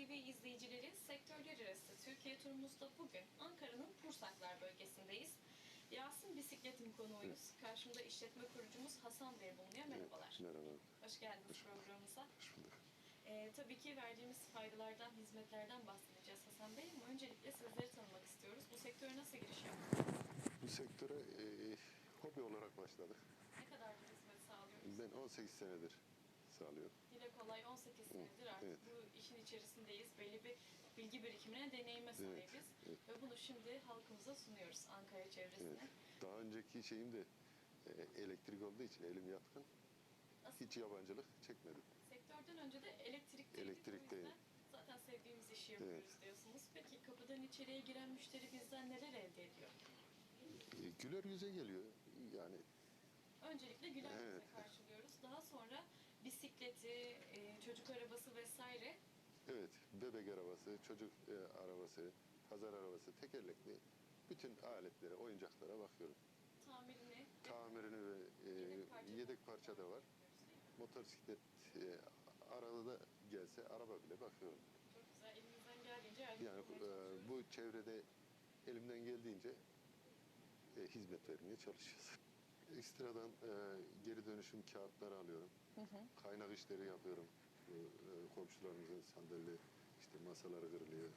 TV izleyicileri, sektörler arası Türkiye turumuzda bugün Ankara'nın Pursaklar bölgesindeyiz. Yasin Bisiklet'in konuğuyuz. Karşımda işletme kurucumuz Hasan Bey bulunuyor. Merhabalar. Merhaba. Hoş geldiniz programımıza. Hoş bulduk. Tabii ki verdiğimiz faydalardan, hizmetlerden bahsedeceğiz Hasan Bey. Ama öncelikle sizleri tanımak istiyoruz. Bu sektöre nasıl giriş yaptınız? Bu sektöre hobi olarak başladık. Ne kadardır hizmet sağlıyoruz? Ben 18 senedir sağlıyorum. Dile kolay 18 senedir artık evet. bu işin içerisindeyiz. Belli bir bilgi birikimine, deneyime sahibiz. evet. Ve bunu şimdi halkımıza sunuyoruz Ankara çevresine. Evet. Daha önceki şeyim de elektrik olduğu için elim yatkın. Aslında Hiç yabancılık çekmedim. sektörden önce de elektrikteydik. Elektrikteyim. O yüzden zaten sevdiğimiz işi yapıyoruz diyorsunuz. Peki kapıdan içeriye giren müşteri bizden neler elde ediyor? Güler yüze geliyor. Yani Öncelikle güler yüzle Evet. karşılıyoruz. Daha sonra bisikleti, çocuk arabası vesaire. evet, bebek arabası, çocuk arabası, pazar arabası, tekerlekli bütün aletlere, oyuncaklara bakıyorum. Tamirini, Tamirini ve yedek parça da var. Motosiklet arada da gelse araba bile bakıyorum. çok güzel elimizden geldiğince yardımcı Yani olmaya çalışıyoruz. bu çevrede elimden geldiğince hizmet vermeye çalışıyoruz. Ekstradan geri dönüşüm kağıtları alıyorum. Kaynak işleri yapıyorum. Komşularımızın sandalye, işte masaları kırılıyor.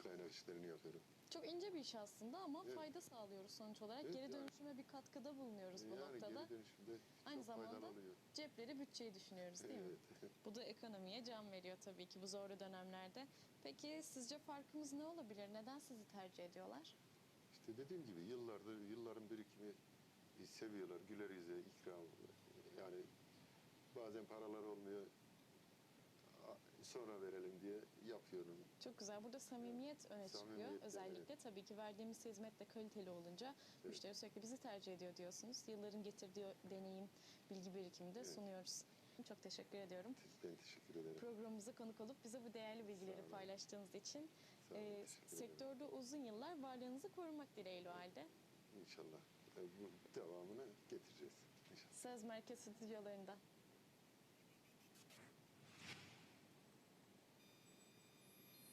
Kaynak işlerini yapıyorum. Çok ince bir iş aslında ama Evet. fayda sağlıyoruz sonuç olarak. Evet, Geri yani. dönüşüme bir katkıda bulunuyoruz bu Yani noktada. geri dönüşümde Aynı çok faydalı zamanda oluyor. cepleri, bütçeyi düşünüyoruz değil mi? Evet. Bu da ekonomiye can veriyor tabii ki bu zorlu dönemlerde. Peki sizce farkımız ne olabilir? Neden sizi tercih ediyorlar? İşte dediğim gibi yılların birikimi seviyorlar. Güler yüze, ikram. Yani bazen paralar olmuyor. Sonra verelim diye yapıyorum. Çok güzel. Burada samimiyet öne çıkıyor. Samimiyet, Özellikle tabii ki verdiğimiz hizmet de kaliteli olunca müşteri sürekli bizi tercih ediyor diyorsunuz. Yılların getirdiği deneyim, bilgi birikimi de sunuyoruz. Çok teşekkür ediyorum. Ben teşekkür ederim. Programımıza konuk olup bize bu değerli bilgileri olun. paylaştığınız için Sağ olun, teşekkür ederim. sektörde uzun yıllar varlığınızı korumak dileğiyle o halde. İnşallah bu devamını getireceğiz. İnşallah. Söz Merkez Stüdyolarında.